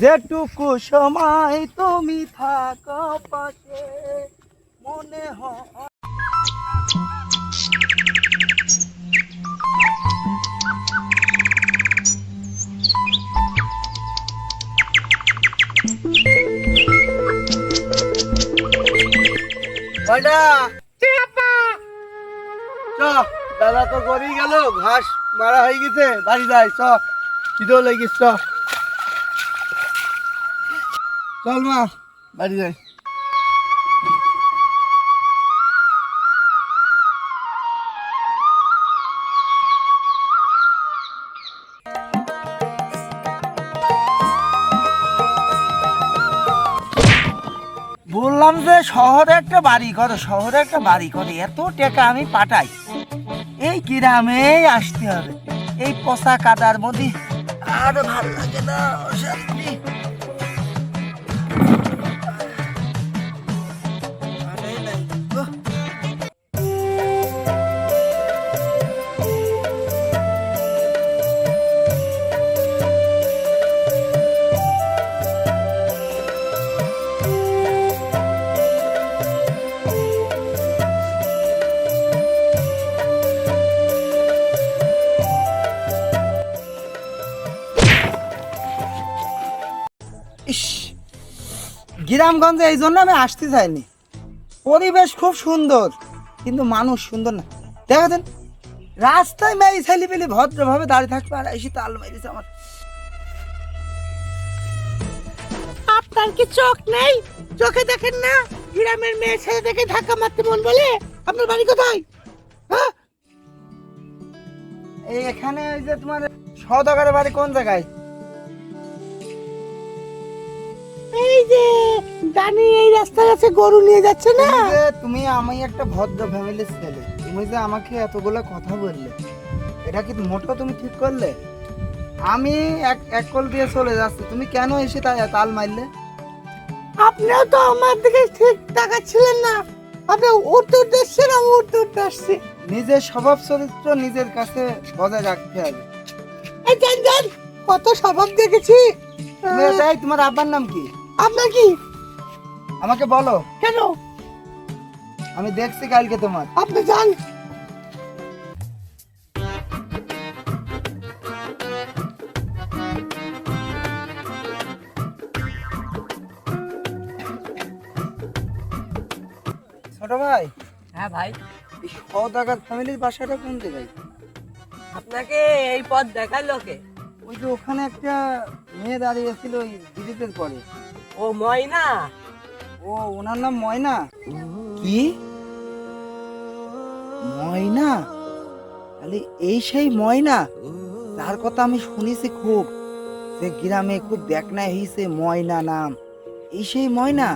যেটুকু সময় তুমি থাকো পাশে মনে হয়। দাদা তো গড়িয়ে গেল, ঘাস মারা হয়ে গেছে, বাড়ি যাই চ, খিদেও লেগেছ, চল মা বাড়ি যাই। বললাম যে শহরে একটা বাড়ি করো, শহরে একটা বাড়ি করো, এত টাকা আমি পাঠাই, এই গ্রামে আসতে হবে, এই পচা কাদার মধ্যে আর ভাল লাগে না, অশান্তি। ইস, গ্রামগঞ্জে এই জন্য আমি আসতে চাইনি, পরিবেশ খুব সুন্দর কিন্তু মানুষ সুন্দর না। দেখেন রাস্তায় মেয়ে ছেলে পেলে ভদ্রভাবে দাঁড়িয়ে থাকবে, আর এসে তাল মেরেছে আমার। আপনার কি চোখ নেই? চোখে দেখেন না গ্রামের মেয়ে ছেলে দেখে ধাক্কা মারতে মন বলে? আপনার বাড়ি কোথায়? হ্যাঁ, এই এখানে ওই যে তোমার সওদাগরের বাড়ি কোন জায়গায়? এই যে জানি এই রাস্তার কাছে গরু নিয়ে যাচ্ছে না। তুমি আমি একটা ভদ্র ফ্যামিলির ছেলে, তুমি যে আমাকে এতগুলো কথা বললে, এটা কি মোটেও তুমি ঠিক করলে? আমি এক কল দিয়ে চলে যাচ্ছি, তুমি কেন এসে তাল মারলে? আপনিও তো আমার দিকে ঠিক তাকাচ্ছিলেন না, আপনি উত্তর দিচ্ছেন, আমি উত্তর দিচ্ছি। নিজের স্বভাব চরিত্র নিজের কাছে বজায় রাখতে হবে। এই জান জান, কত স্বভাব দেখেছি। তোমার আব্বার নাম কি? আপনার কি? আমাকে বলো। কেন? আমি দেখছি কালকে তোমার। আপনি যান। ছোট ভাই। হ্যাঁ ভাই, এই সওদাগর ফ্যামিলির বাসাটা কোন জায়গায়? আপনাকে এই পথ দেখালো কে? ওই যে ওখানে একটা মেয়ে দাঁড়িয়ে ছিল ওই ব্রিজের পরে। ও ময়না। ও, ওনার নাম ময়না? কি ময়না? তাহলে এই সেই ময়না তার কথা আমি শুনেছি খুব, যে গ্রামে খুব দেখনা হয়েছে ময়না নাম, এই সেই ময়না।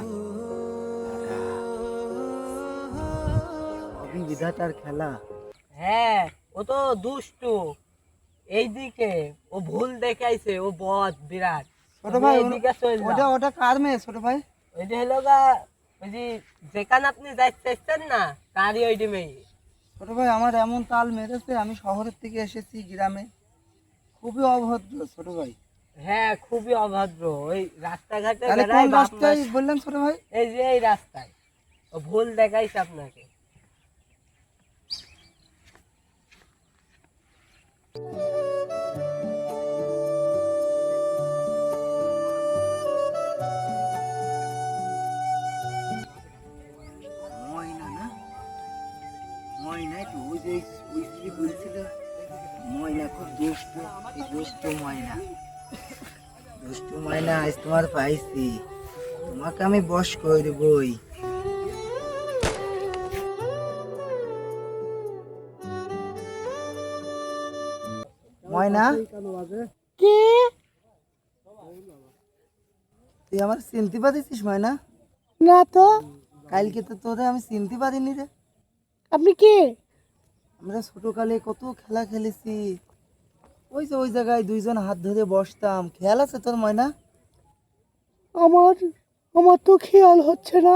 সবই বিধাতার খেলা। হ্যাঁ, ও তো দুষ্টু, এইদিকে ও ভুল দেখাইছে, ও বদ বিরাট। ছোট ভাই, এইদিকে চল ওটা ওটা কার মেয়ে ছোট ভাই? ওইটা হলো গা, ওই যে যেখানে আপনি যাইতে চাইছেন না, তারই ওইটি মেয়ে। ছোট ভাই, আমার এমন তাল মেরেছে, আমি শহরের থেকে এসেছি গ্রামে, খুবই অভদ্র ছোট ভাই। হ্যাঁ, খুবই অভদ্র, ওই রাস্তাঘাটে তাহলে কোন বেড়ায়, বাপ রাস্তায় মার- বললেন ছোট ভাই? এই যে এই রাস্তায় ও ভুল দেখাইছে আপনাকে। ময়না না, ময়না তো ওই যে ওই স্ত্রী বলছিল ময়না খুব দুষ্ট, এই দুষ্ট ময়না, দুষ্ট ময়না আজ তোমার পাইছি, তোমাকে আমি বশ করবই। ময়না, কে? তুই আমার চিনতে পারিস ময়না? না তো। কালকে তো তোরে আমি চিনতে পারিনি রে। আপনি কে? আমরা ছোটকালে কত খেলা খেলেছি, ওই যে ওই জায়গায় দুইজন হাত ধরে বসতাম, খেয়াল আছে তোর ময়না? আমার আমার তো খেয়াল হচ্ছে না।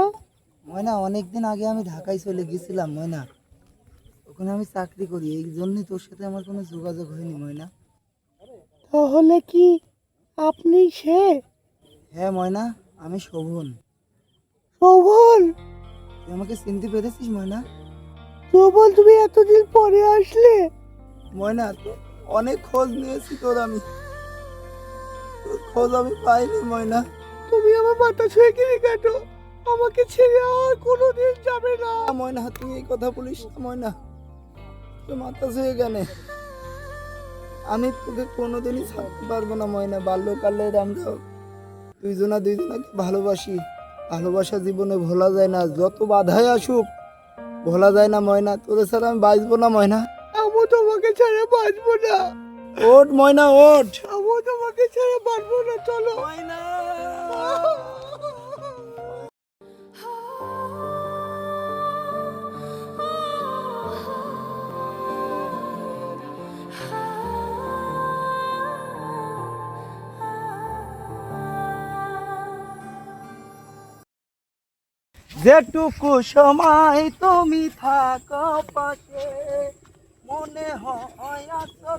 ময়না, অনেকদিন আগে আমি ঢাকায় চলে গেছিলাম ময়না, ওখানে আমি চাকরি করি, এই জন্যই তোর সাথে আমার কোনো যোগাযোগ হয়নি ময়না। তাহলে কি আপনি সে? হ্যাঁ ময়না, আমি শোভন। শোভন, তুই আমাকে চিনতে পেরেছিস ময়না? শোভন তুমি এতদিন পরে আসলে। ময়না, তো অনেক খোঁজ নিয়েছি তোর তোর খোঁজ আমি পাইনি ময়না। তুমি আমার মাথা ছুঁয়ে গিয়ে কাটো, আমাকে ছেড়ে আর কোনোদিন যাবে না। ময়না, তুই এই কথা বলিস না ময়না, তোর মাথা ছুঁয়ে কেন? আমি তোকে কোনোদিনই ছাড়তে পারবো না ময়না। বাল্যকালের আমরা দুইজনাকে ভালোবাসি। ভালোবাসা জীবনে ভোলা যায় না, যত বাধাই আসুক ভোলা যায় না ময়না। তোদের ছাড়া আমি বাঁচবো না ময়না। আমি তোমাকে ছাড়া বাঁচবো না। ওঠ ময়না, ওঠ। আমি তোমাকে ছাড়া বাঁচবো না, চলো। ময়না, যেটুকু সময় তুমি থাকো পাশে, মনে হয় আছো